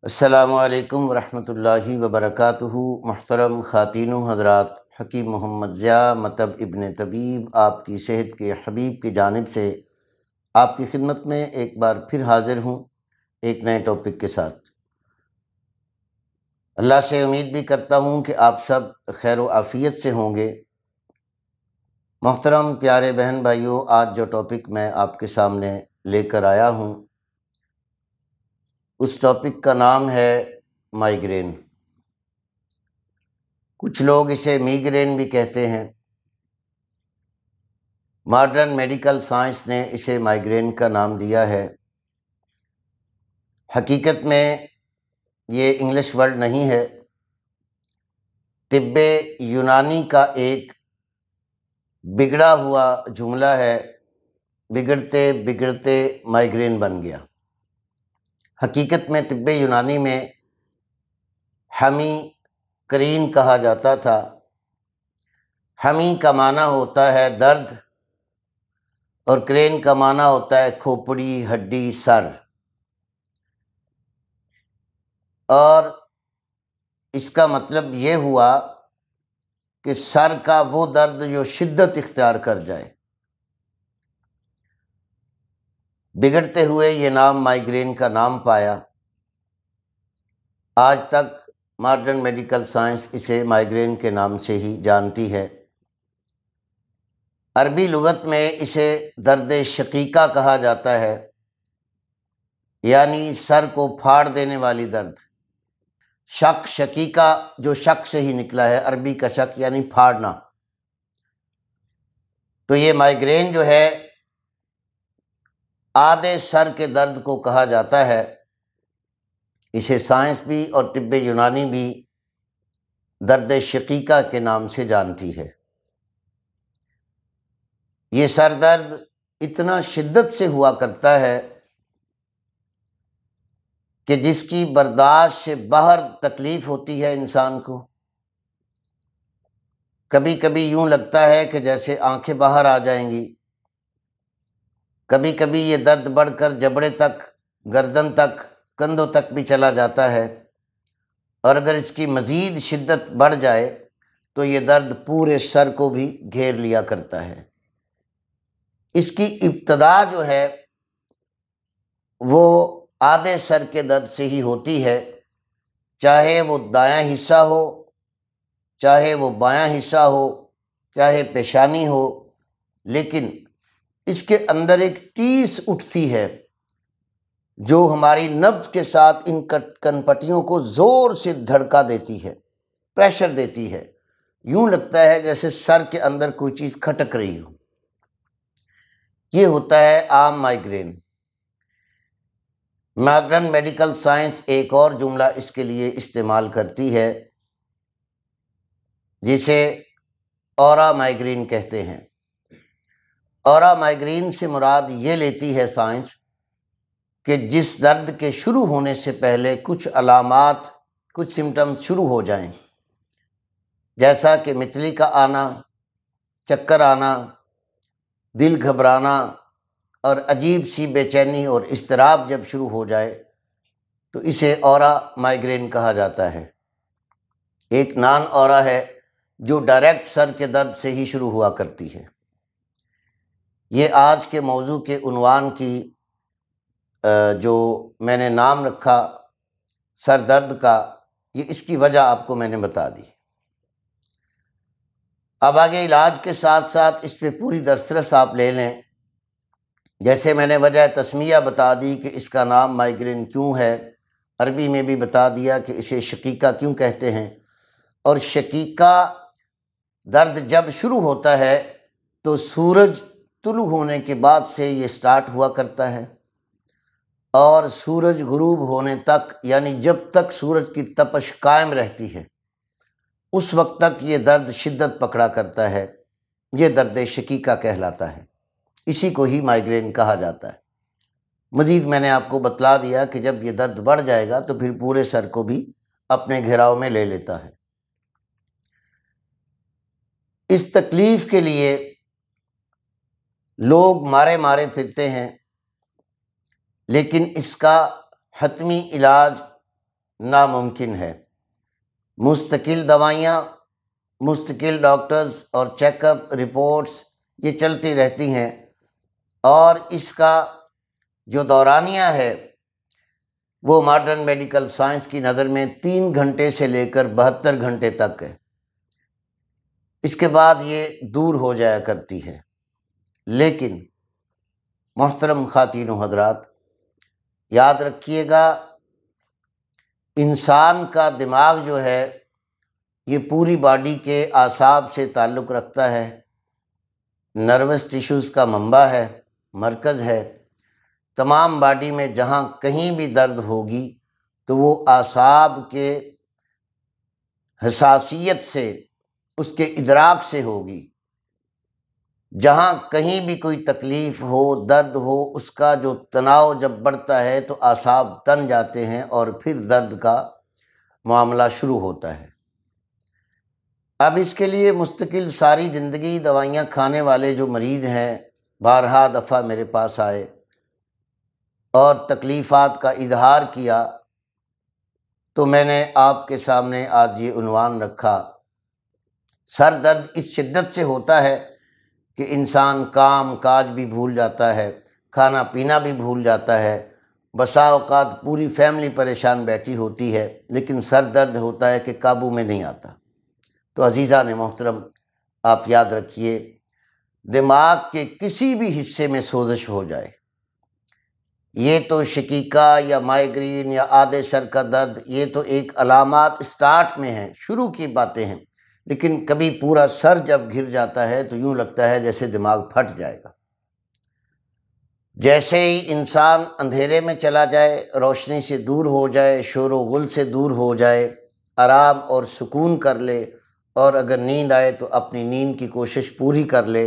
السلام علیکم ورحمۃ اللہ وبرکاتہ۔ محترم خواتین و حضرات، حکیم محمد ضیاء مطب ابن طبیب آپ کی صحت کے حبیب کی جانب سے آپ کی خدمت میں ایک بار پھر حاضر ہوں ایک نئے ٹاپک کے ساتھ۔ اللہ سے امید بھی کرتا ہوں کہ آپ سب خیر و عافیت سے ہوں گے۔ محترم پیارے بہن بھائیوں، آج جو ٹاپک میں آپ کے سامنے لے کر آیا ہوں اس ٹاپک کا نام ہے مائیگرین۔ کچھ لوگ اسے میگرین بھی کہتے ہیں۔ ماڈرن میڈیکل سائنس نے اسے مائیگرین کا نام دیا ہے۔ حقیقت میں یہ انگلش ورڈ نہیں ہے، طب یونانی کا ایک بگڑا ہوا جملہ ہے، بگڑتے بگڑتے مائیگرین بن گیا۔ حقیقت میں طب یونانی میں ہمی کرین کہا جاتا تھا۔ ہمی کا معنی ہوتا ہے درد اور کرین کا معنی ہوتا ہے کھوپڑی، ہڈی، سر، اور اس کا مطلب یہ ہوا کہ سر کا وہ درد جو شدت اختیار کر جائے۔ بگڑتے ہوئے یہ نام مائیگرین کا نام پایا۔ آج تک ماڈرن میڈیکل سائنس اسے مائیگرین کے نام سے ہی جانتی ہے۔ عربی لغت میں اسے درد شقیقہ کہا جاتا ہے، یعنی سر کو پھاڑ دینے والی درد۔ شق شقیقہ جو شق سے ہی نکلا ہے، عربی کا شق یعنی پھاڑنا۔ تو یہ مائیگرین جو ہے آدھے سر کے درد کو کہا جاتا ہے۔ اسے سائنس بھی اور طب یونانی بھی درد شقیقہ کے نام سے جانتی ہے۔ یہ سر درد اتنا شدت سے ہوا کرتا ہے کہ جس کی برداشت سے باہر تکلیف ہوتی ہے انسان کو۔ کبھی کبھی یوں لگتا ہے کہ جیسے آنکھیں باہر آ جائیں گی۔ کبھی کبھی یہ درد بڑھ کر جبڑے تک، گردن تک، کندھوں تک بھی چلا جاتا ہے، اور اگر اس کی مزید شدت بڑھ جائے تو یہ درد پورے سر کو بھی گھیر لیا کرتا ہے۔ اس کی ابتدا جو ہے وہ آدھے سر کے درد سے ہی ہوتی ہے، چاہے وہ دایاں حصہ ہو، چاہے وہ بایاں حصہ ہو، چاہے پیشانی ہو، لیکن اس کے اندر ایک ٹیس اٹھتی ہے جو ہماری نبض کے ساتھ ان کن پٹیوں کو زور سے دھڑکا دیتی ہے، پریشر دیتی ہے۔ یوں لگتا ہے جیسے سر کے اندر کوئی چیز کھٹک رہی ہو۔ یہ ہوتا ہے عام مائیگرین۔ ماڈرن میڈیکل سائنس ایک اور جملہ اس کے لیے استعمال کرتی ہے جسے اورا مائیگرین کہتے ہیں۔ اورا مائیگرین سے مراد یہ لیتی ہے سائنس کہ جس درد کے شروع ہونے سے پہلے کچھ علامات، کچھ سمٹمز شروع ہو جائیں، جیسا کہ متلی کا آنا، چکر آنا، دل گھبرانا اور عجیب سی بے چینی اور اضطراب جب شروع ہو جائے تو اسے اورا مائیگرین کہا جاتا ہے۔ ایک نان اورا ہے جو ڈائریکٹ سر کے درد سے ہی شروع ہوا کرتی ہے۔ یہ آج کے موضوع کے عنوان کی جو میں نے نام رکھا سر درد کا، یہ اس کی وجہ آپ کو میں نے بتا دی۔ اب آگے علاج کے ساتھ ساتھ اس پہ پوری دسترس آپ لے لیں۔ جیسے میں نے وجہ تسمیہ بتا دی کہ اس کا نام مائیگرین کیوں ہے، عربی میں بھی بتا دیا کہ اسے شقیقہ کیوں کہتے ہیں، اور شقیقہ درد جب شروع ہوتا ہے تو سورج طلوع ہونے کے بعد سے یہ سٹارٹ ہوا کرتا ہے، اور سورج غروب ہونے تک، یعنی جب تک سورج کی تپش قائم رہتی ہے اس وقت تک یہ درد شدت پکڑا کرتا ہے۔ یہ درد شقیقہ کہلاتا ہے، اسی کو ہی مائیگرین کہا جاتا ہے۔ مزید میں نے آپ کو بتلا دیا کہ جب یہ درد بڑھ جائے گا تو پھر پورے سر کو بھی اپنے گھیراؤ میں لے لیتا ہے۔ اس تکلیف کے لیے لوگ مارے مارے پھرتے ہیں، لیکن اس کا حتمی علاج ناممکن ہے۔ مستقل دوائیاں، مستقل ڈاکٹرز اور چیک اپ رپورٹس یہ چلتی رہتی ہیں، اور اس کا جو دورانیہ ہے وہ ماڈرن میڈیکل سائنس کی نظر میں 3 گھنٹے سے لے کر 72 گھنٹے تک ہے۔ اس کے بعد یہ دور ہو جایا کرتی ہے۔ لیکن محترم خواتین و حضرات، یاد رکھیے گا، انسان کا دماغ جو ہے یہ پوری باڈی کے اعصاب سے تعلق رکھتا ہے، نروس ٹیشوز کا منبع ہے، مرکز ہے۔ تمام باڈی میں جہاں کہیں بھی درد ہوگی تو وہ اعصاب کے حساسیت سے، اس کے ادراک سے ہوگی۔ جہاں کہیں بھی کوئی تکلیف ہو، درد ہو، اس کا جو تناؤ جب بڑھتا ہے تو اعصاب تن جاتے ہیں اور پھر درد کا معاملہ شروع ہوتا ہے۔ اب اس کے لیے مستقل ساری زندگی دوائیاں کھانے والے جو مریض ہیں، بارہا دفعہ میرے پاس آئے اور تکلیفات کا اظہار کیا، تو میں نے آپ کے سامنے آج یہ عنوان رکھا۔ سر درد اس شدت سے ہوتا ہے کہ انسان کام کاج بھی بھول جاتا ہے، کھانا پینا بھی بھول جاتا ہے، بسا اوقات پوری فیملی پریشان بیٹھی ہوتی ہے، لیکن سر درد ہوتا ہے کہ قابو میں نہیں آتا۔ تو عزیزان محترم، آپ یاد رکھیے، دماغ کے کسی بھی حصے میں سوزش ہو جائے، یہ تو شقیقہ یا مائیگرین یا آدھے سر کا درد، یہ تو ایک علامات اسٹارٹ میں ہیں، شروع کی باتیں ہیں، لیکن کبھی پورا سر جب گر جاتا ہے تو یوں لگتا ہے جیسے دماغ پھٹ جائے گا۔ جیسے ہی انسان اندھیرے میں چلا جائے، روشنی سے دور ہو جائے، شور و غل سے دور ہو جائے، آرام اور سکون کر لے، اور اگر نیند آئے تو اپنی نیند کی کوشش پوری کر لے،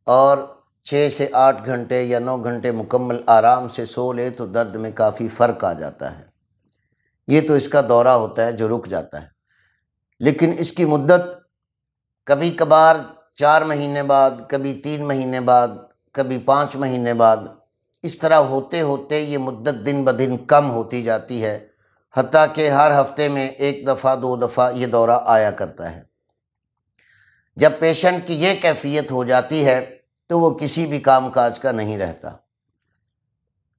اور 6 سے 8 گھنٹے یا 9 گھنٹے مکمل آرام سے سو لے، تو درد میں کافی فرق آ جاتا ہے۔ یہ تو اس کا دورہ ہوتا ہے جو رک جاتا ہے، لیکن اس کی مدت کبھی کبھار 4 مہینے بعد، کبھی 3 مہینے بعد، کبھی 5 مہینے بعد، اس طرح ہوتے ہوتے یہ مدت دن بدن کم ہوتی جاتی ہے، حتیٰ کہ ہر ہفتے میں 1 دفعہ 2 دفعہ یہ دورہ آیا کرتا ہے۔ جب پیشنٹ کی یہ کیفیت ہو جاتی ہے تو وہ کسی بھی کام کاج کا نہیں رہتا۔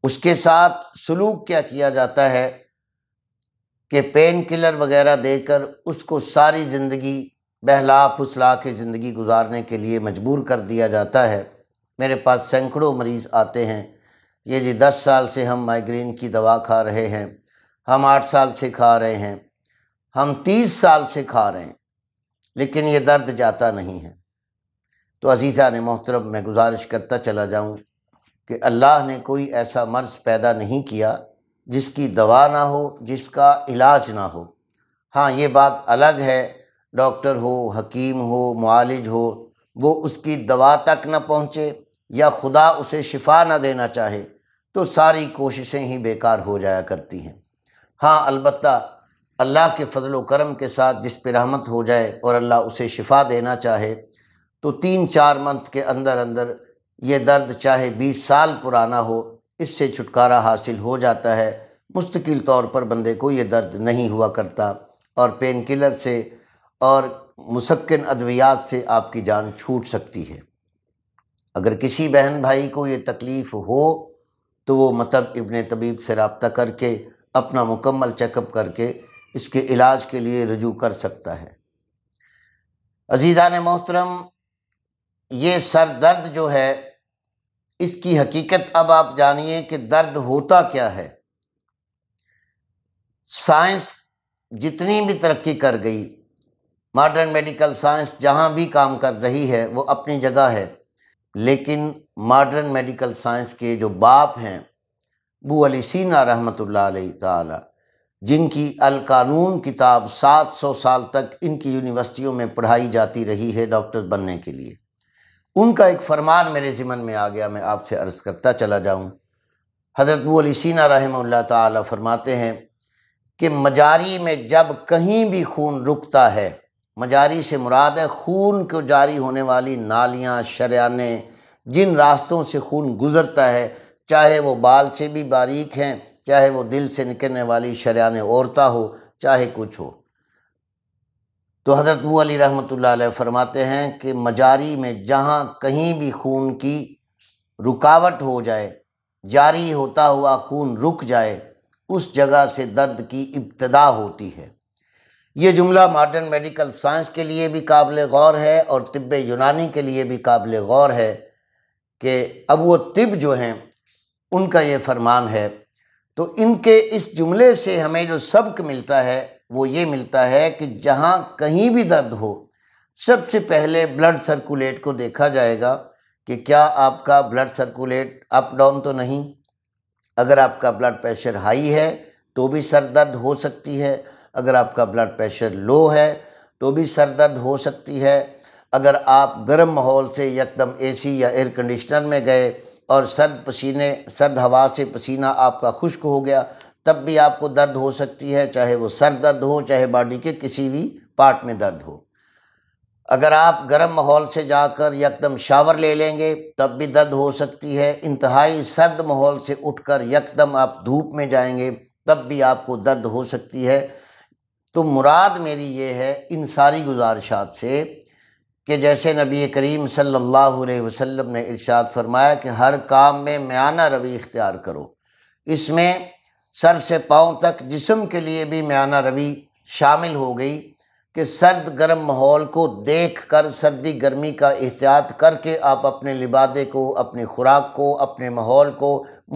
اس کے ساتھ سلوک کیا کیا جاتا ہے کہ پین کلر وغیرہ دے کر اس کو ساری زندگی بہلا پھسلا کے زندگی گزارنے کے لیے مجبور کر دیا جاتا ہے۔ میرے پاس سینکڑوں مریض آتے ہیں، یہ جی 10 سال سے ہم مائیگرین کی دوا کھا رہے ہیں، ہم 8 سال سے کھا رہے ہیں، ہم 30 سال سے کھا رہے ہیں، لیکن یہ درد جاتا نہیں ہے۔ تو عزیزان محترم، میں گزارش کرتا چلا جاؤں کہ اللہ نے کوئی ایسا مرض پیدا نہیں کیا جس کی دوا نہ ہو، جس کا علاج نہ ہو۔ ہاں، یہ بات الگ ہے، ڈاکٹر ہو، حکیم ہو، معالج ہو، وہ اس کی دوا تک نہ پہنچے یا خدا اسے شفا نہ دینا چاہے تو ساری کوششیں ہی بیکار ہو جایا کرتی ہیں۔ ہاں، البتہ اللہ کے فضل و کرم کے ساتھ جس پہ رحمت ہو جائے اور اللہ اسے شفا دینا چاہے تو 3-4 منتھ کے اندر اندر یہ درد چاہے 20 سال پرانا ہو، اس سے چھٹکارا حاصل ہو جاتا ہے۔ مستقل طور پر بندے کو یہ درد نہیں ہوا کرتا، اور پین کلر سے اور مسکن ادویات سے آپ کی جان چھوٹ سکتی ہے۔ اگر کسی بہن بھائی کو یہ تکلیف ہو تو وہ مطب ابن طبیب سے رابطہ کر کے اپنا مکمل چیک اپ کر کے اس کے علاج کے لیے رجوع کر سکتا ہے۔ عزیزان محترم، یہ سر درد جو ہے، اس کی حقیقت اب آپ جانیے کہ درد ہوتا کیا ہے۔ سائنس جتنی بھی ترقی کر گئی، ماڈرن میڈیکل سائنس جہاں بھی کام کر رہی ہے وہ اپنی جگہ ہے، لیکن ماڈرن میڈیکل سائنس کے جو باپ ہیں، ابو علی سینا رحمۃ اللہ علیہ تعالی، جن کی القانون کتاب 700 سال تک ان کی یونیورسٹیوں میں پڑھائی جاتی رہی ہے ڈاکٹر بننے کے لیے، ان کا ایک فرمان میرے ذمن میں آ گیا، میں آپ سے عرض کرتا چلا جاؤں۔ حضرت ابو علی سینا رحمہ اللہ تعالی فرماتے ہیں کہ مجاری میں جب کہیں بھی خون رکتا ہے، مجاری سے مراد ہے خون کو جاری ہونے والی نالیاں، شریانیں، جن راستوں سے خون گزرتا ہے، چاہے وہ بال سے بھی باریک ہیں چاہے وہ دل سے نکلنے والی شریان عورتہ ہو، چاہے کچھ ہو۔ تو حضرت نوح علیہ رحمۃ اللہ علیہ فرماتے ہیں کہ مجاری میں جہاں کہیں بھی خون کی رکاوٹ ہو جائے، جاری ہوتا ہوا خون رک جائے، اس جگہ سے درد کی ابتدا ہوتی ہے۔ یہ جملہ ماڈرن میڈیکل سائنس کے لیے بھی قابل غور ہے اور طب یونانی کے لیے بھی قابل غور ہے کہ اب وہ طب جو ہیں ان کا یہ فرمان ہے۔ تو ان کے اس جملے سے ہمیں جو سبق ملتا ہے وہ یہ ملتا ہے کہ جہاں کہیں بھی درد ہو، سب سے پہلے بلڈ سرکولیٹ کو دیکھا جائے گا کہ کیا آپ کا بلڈ سرکولیٹ اپ ڈاؤن تو نہیں۔ اگر آپ کا بلڈ پریشر ہائی ہے تو بھی سر درد ہو سکتی ہے، اگر آپ کا بلڈ پریشر لو ہے تو بھی سر درد ہو سکتی ہے۔ اگر آپ گرم ماحول سے یکدم اے سی یا ایئر کنڈیشنر میں گئے اور سرد ہوا سے پسینہ آپ کا خشک ہو گیا تب بھی آپ کو درد ہو سکتی ہے، چاہے وہ سر درد ہو، چاہے باڈی کے کسی بھی پارٹ میں درد ہو۔ اگر آپ گرم ماحول سے جا کر یکدم شاور لے لیں گے تب بھی درد ہو سکتی ہے، انتہائی سرد ماحول سے اٹھ کر یکدم آپ دھوپ میں جائیں گے تب بھی آپ کو درد ہو سکتی ہے۔ تو مراد میری یہ ہے ان ساری گزارشات سے کہ جیسے نبی کریم صلی اللہ علیہ وسلم نے ارشاد فرمایا کہ ہر کام میں میانہ روی اختیار کرو، اس میں سر سے پاؤں تک جسم کے لیے بھی میانہ روی شامل ہو گئی کہ سرد گرم ماحول کو دیکھ کر سردی گرمی کا احتیاط کر کے آپ اپنے لبادے کو، اپنی خوراک کو، اپنے ماحول کو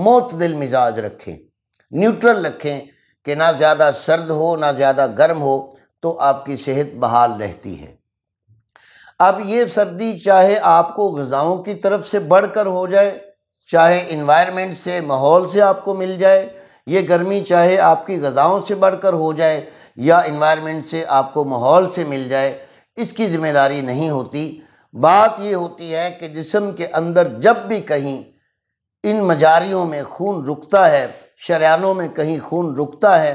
معتدل مزاج رکھیں، نیوٹرل رکھیں کہ نہ زیادہ سرد ہو نہ زیادہ گرم ہو، تو آپ کی صحت بحال رہتی ہے۔ اب یہ سردی چاہے آپ کو غذاؤں کی طرف سے بڑھ کر ہو جائے، چاہے انوائرمنٹ سے، ماحول سے آپ کو مل جائے، یہ گرمی چاہے آپ کی غذاؤں سے بڑھ کر ہو جائے یا انوائرمنٹ سے آپ کو ماحول سے مل جائے، اس کی ذمہ داری نہیں ہوتی۔ بات یہ ہوتی ہے کہ جسم کے اندر جب بھی کہیں ان مجاریوں میں خون رکتا ہے، شریانوں میں کہیں خون رکتا ہے،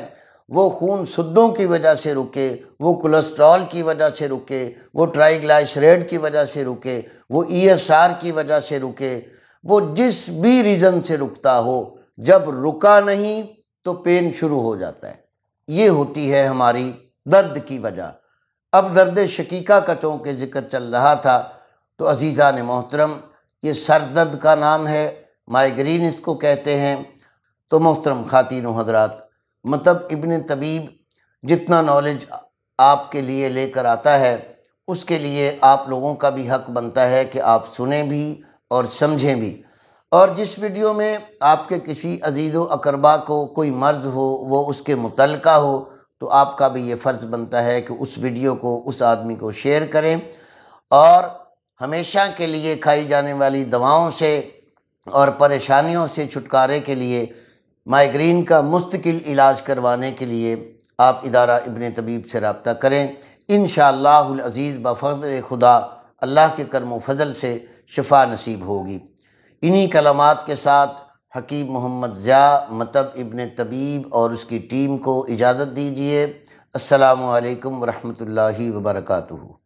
وہ خون سدوں کی وجہ سے رکے، وہ کولیسٹرول کی وجہ سے رکے، وہ ٹرائی گلائسرائڈ کی وجہ سے رکے، وہ ای ایس آر کی وجہ سے رکے، وہ جس بھی ریزن سے رکتا ہو، جب رکا نہیں تو پین شروع ہو جاتا ہے۔ یہ ہوتی ہے ہماری درد کی وجہ۔ اب درد شقیقہ کا چونکہ ذکر چل رہا تھا تو عزیزان محترم، یہ سر درد کا نام ہے، مائیگرین اس کو کہتے ہیں۔ تو محترم خواتین و حضرات، مطلب ابن طبیب جتنا نالج آپ کے لیے لے کر آتا ہے اس کے لیے آپ لوگوں کا بھی حق بنتا ہے کہ آپ سنیں بھی اور سمجھیں بھی، اور جس ویڈیو میں آپ کے کسی عزیز و اقربا کو کوئی مرض ہو، وہ اس کے متعلقہ ہو، تو آپ کا بھی یہ فرض بنتا ہے کہ اس ویڈیو کو اس آدمی کو شیئر کریں، اور ہمیشہ کے لیے کھائی جانے والی دواؤں سے اور پریشانیوں سے چھٹکارے کے لیے، مائیگرین کا مستقل علاج کروانے کے لیے آپ ادارہ ابن طبیب سے رابطہ کریں۔ انشاءاللہ العزیز بفضل خدا اللہ کے کرم و فضل سے شفا نصیب ہوگی۔ انہی کلمات کے ساتھ حکیم محمد ضیاء مطب ابن طبیب اور اس کی ٹیم کو اجازت دیجیے۔ السلام علیکم ورحمۃ اللہ وبرکاتہ۔